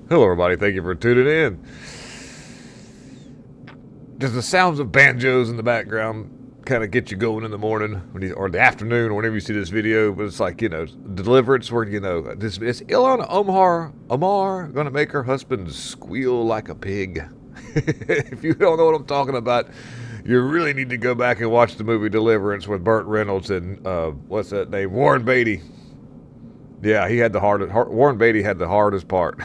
Hello, everybody. Thank you for tuning in. Does the sounds of banjos in the background kind of get you going in the morning or the afternoon or whenever you see this video? But it's like, deliverance where, is Ilhan Omar going to make her husband squeal like a pig? If you don't know what I'm talking about, you really need to go back and watch the movie Deliverance with Burt Reynolds and, what's that name? Warren Beatty. Yeah, he had the hardest. Warren Beatty had the hardest part.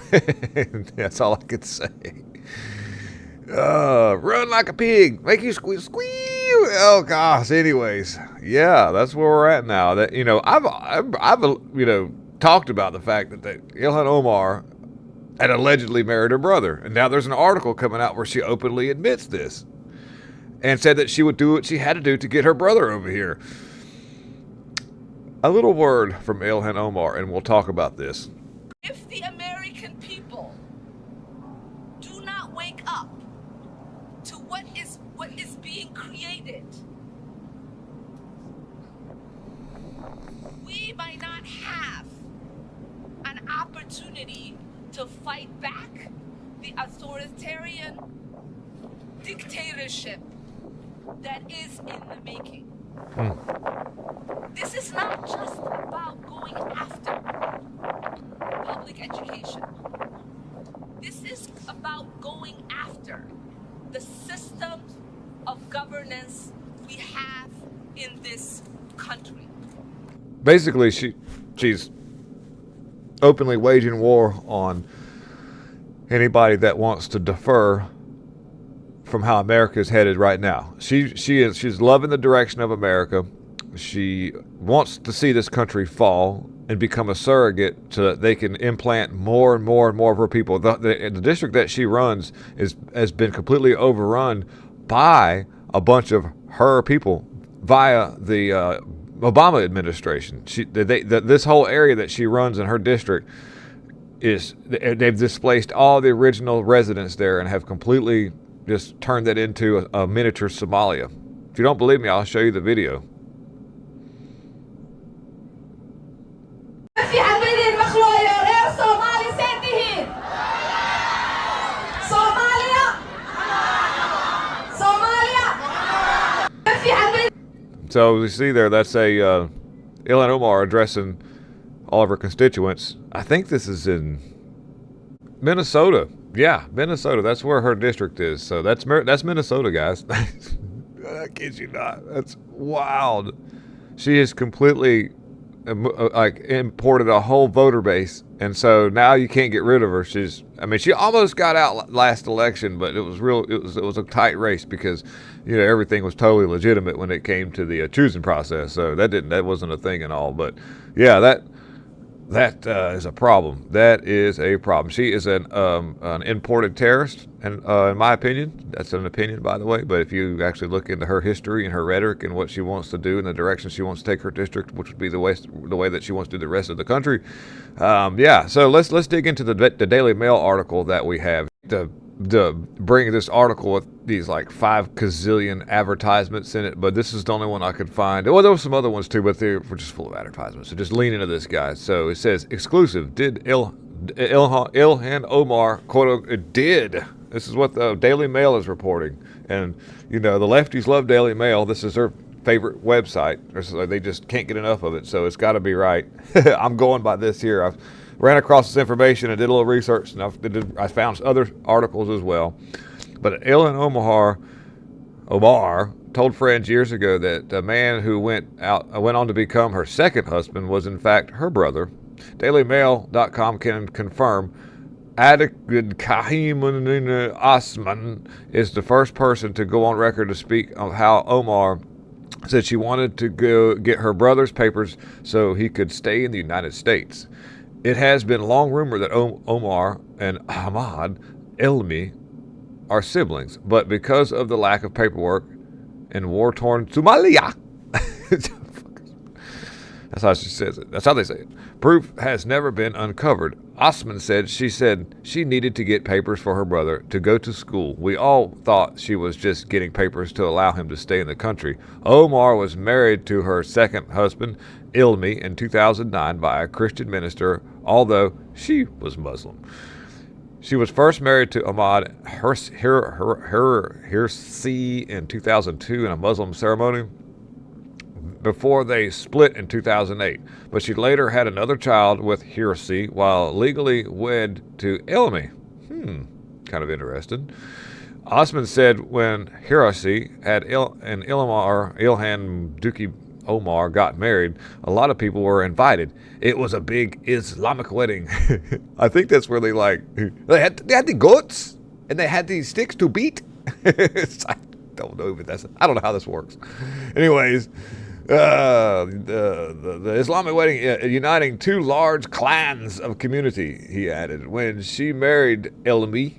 That's all I could say. Run like a pig, make you squeal. Oh gosh. Anyways, yeah, that's where we're at now. That I've talked about the fact that Ilhan Omar had allegedly married her brother, and now there's an article coming out where she openly admits this, and said that she would do what she had to do to get her brother over here. A little word from Ilhan Omar, and we'll talk about this. If the American people do not wake up to what is being created, we might not have an opportunity to fight back the authoritarian dictatorship that is in the making. This is not just about going after public education. This is about going after the systems of governance we have in this country. Basically, she's openly waging war on anybody that wants to defer from how America is headed right now. She's loving the direction of America. She wants to see this country fall and become a surrogate so that they can implant more and more and more of her people. The district that she runs has been completely overrun by a bunch of her people via the Obama administration. This whole area that she runs in her district they've displaced all the original residents there and have completely just turned that into a miniature Somalia. If you don't believe me, I'll show you the video. So you see there, that's Ilhan Omar addressing all of her constituents. I think this is in Minnesota. Yeah, Minnesota. That's where her district is. So that's Minnesota, guys. I kid you not. That's wild. She has completely imported a whole voter base, and so now you can't get rid of her. She almost got out last election, but it was a tight race because everything was totally legitimate when it came to the choosing process. So that wasn't a thing and all. But yeah, that is a problem. That is a problem. She is an imported terrorist, and in my opinion, that's an opinion, by the way. But if you actually look into her history and her rhetoric and what she wants to do and the direction she wants to take her district, which would be the way that she wants to do the rest of the country, yeah. So let's dig into the Daily Mail article that we have. To bring this article with these like 5 gazillion advertisements in it, but this is the only one I could find. Well, there were some other ones too, but they were just full of advertisements. So just lean into this, guys. So it says, exclusive, did Ilhan Omar, quote, did. This is what the Daily Mail is reporting. And, the lefties love Daily Mail. This is their favorite website. They just can't get enough of it, so it's got to be right. I'm going by this here. I've ran across this information and did a little research, and I found other articles as well. But Ilhan Omar told friends years ago that a man who went on to become her second husband was in fact her brother. DailyMail.com can confirm Adegid Kahim Osman is the first person to go on record to speak of how Omar said she wanted to go get her brother's papers so he could stay in the United States. It has been long rumored that Omar and Ahmad Elmi are siblings, but because of the lack of paperwork in war-torn Somalia, that's how she says it. That's how they say it. Proof has never been uncovered. Osman said she needed to get papers for her brother to go to school. We all thought she was just getting papers to allow him to stay in the country. Omar was married to her second husband, Ilmi, in 2009 by a Christian minister, although she was Muslim. She was first married to Ahmad Hirsi in 2002 in a Muslim ceremony before they split in 2008. But she later had another child with Hirsi while legally wed to Ilmi. Kind of interesting. Osman said when Hirsi and Ilhan Duki Omar got married, a lot of people were invited. It was a big Islamic wedding. I think that's where they had the goats and they had these sticks to beat. I don't know if I don't know how this works. Anyways, the Islamic wedding uniting two large clans of community, he added. When she married Ilmi,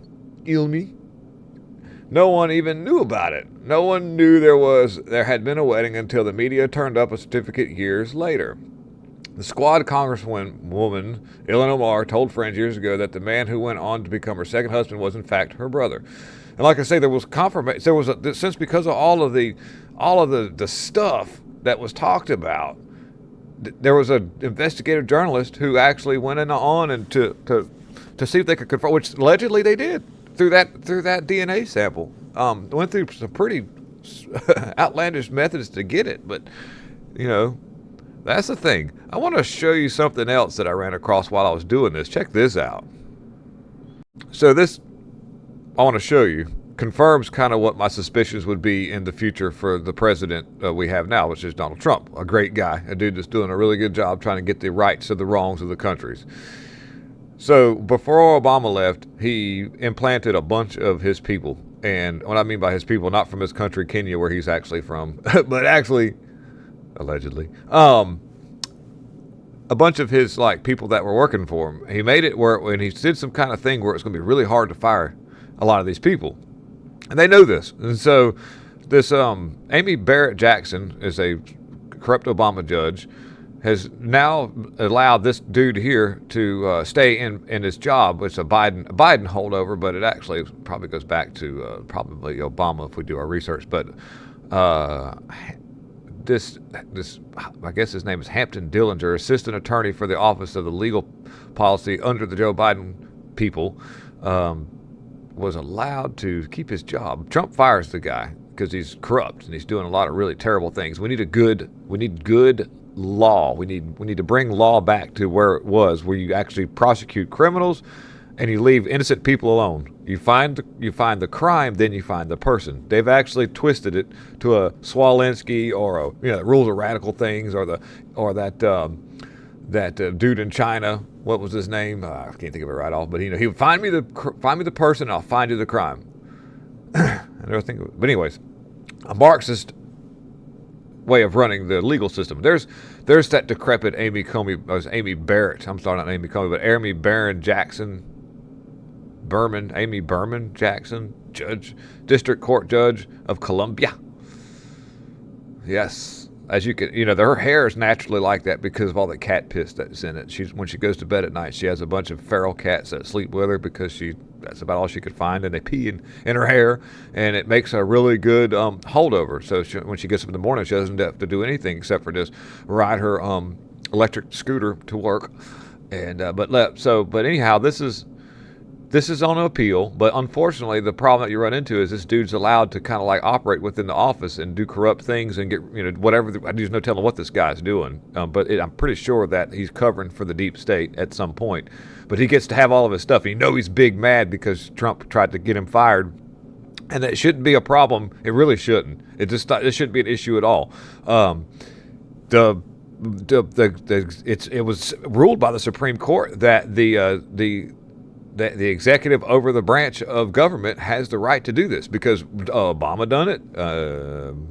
no one even knew about it. No one knew there had been a wedding until the media turned up a certificate years later. The Squad Congresswoman Ilhan Omar told friends years ago that the man who went on to become her second husband was in fact her brother. And like I say, there was confirmation. There was since because of all of the stuff that was talked about, there was an investigative journalist who actually went on and to see if they could confirm, which allegedly they did through that DNA sample. Went through some pretty outlandish methods to get it, but that's the thing. I want to show you something else that I ran across while I was doing this. Check this out. So this, I want to show you, confirms kind of what my suspicions would be in the future for the president we have now, which is Donald Trump. A great guy, a dude that's doing a really good job trying to get the rights of the wrongs of the countries. So before Obama left, he implanted a bunch of his people. And what I mean by his people, not from his country, Kenya, where he's actually from, but actually, allegedly, a bunch of his people that were working for him. He made it where when he did some kind of thing where it's going to be really hard to fire a lot of these people. And they know this. And so this Amy Barrett Jackson is a corrupt Obama judge, has now allowed this dude here to stay in his job. It's a Biden holdover, but it actually probably goes back to probably Obama if we do our research. But this I guess his name is Hampton Dillinger, assistant attorney for the Office of the Legal Policy under the Joe Biden people, was allowed to keep his job. Trump fires the guy because he's corrupt and he's doing a lot of really terrible things. We need good law. We need to bring law back to where it was, where you actually prosecute criminals and you leave innocent people alone. You find the crime, then you find the person. They've actually twisted it to a Swalinsky or the rules of radical things, or that dude in China. What was his name? I can't think of it right off. But he would find me the person, and I'll find you the crime. But anyways, a Marxist way of running the legal system. There's that decrepit Amy Barrett. I'm sorry, not Amy Comey, but Amy Berman Jackson, district court judge of Columbia. Yes. As you can, her hair is naturally like that because of all the cat piss that's in it. When she goes to bed at night, she has a bunch of feral cats that sleep with her because that's about all she could find, and they pee in her hair, and it makes a really good holdover. So when she gets up in the morning, she doesn't have to do anything except for just ride her electric scooter to work. And but anyhow, this is on appeal, but unfortunately, the problem that you run into is this dude's allowed to kind of operate within the office and do corrupt things and get whatever. There's no telling what this guy's doing, but I'm pretty sure that he's covering for the deep state at some point. But he gets to have all of his stuff. He's big mad because Trump tried to get him fired, and it shouldn't be a problem. It really shouldn't. It shouldn't be an issue at all. It was ruled by the Supreme Court that the executive over the branch of government has the right to do this because Obama done it,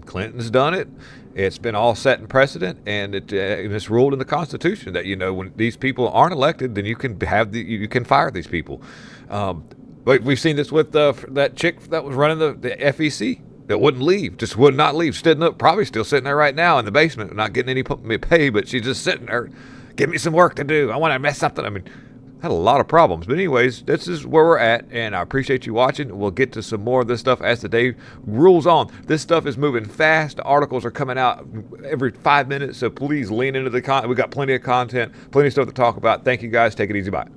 Clinton's done it. It's been all set in precedent, and it's ruled in the Constitution that when these people aren't elected, then you can fire these people. But we've seen this with that chick that was running the FEC that would not leave, probably still sitting there right now in the basement, not getting any pay, but she's just sitting there. Give me some work to do. I want to mess something. Had a lot of problems. But anyways, this is where we're at, and I appreciate you watching. We'll get to some more of this stuff as the day rolls on. This stuff is moving fast. The articles are coming out every 5 minutes, so please lean into the content. We've got plenty of content, plenty of stuff to talk about. Thank you guys. Take it easy. Bye.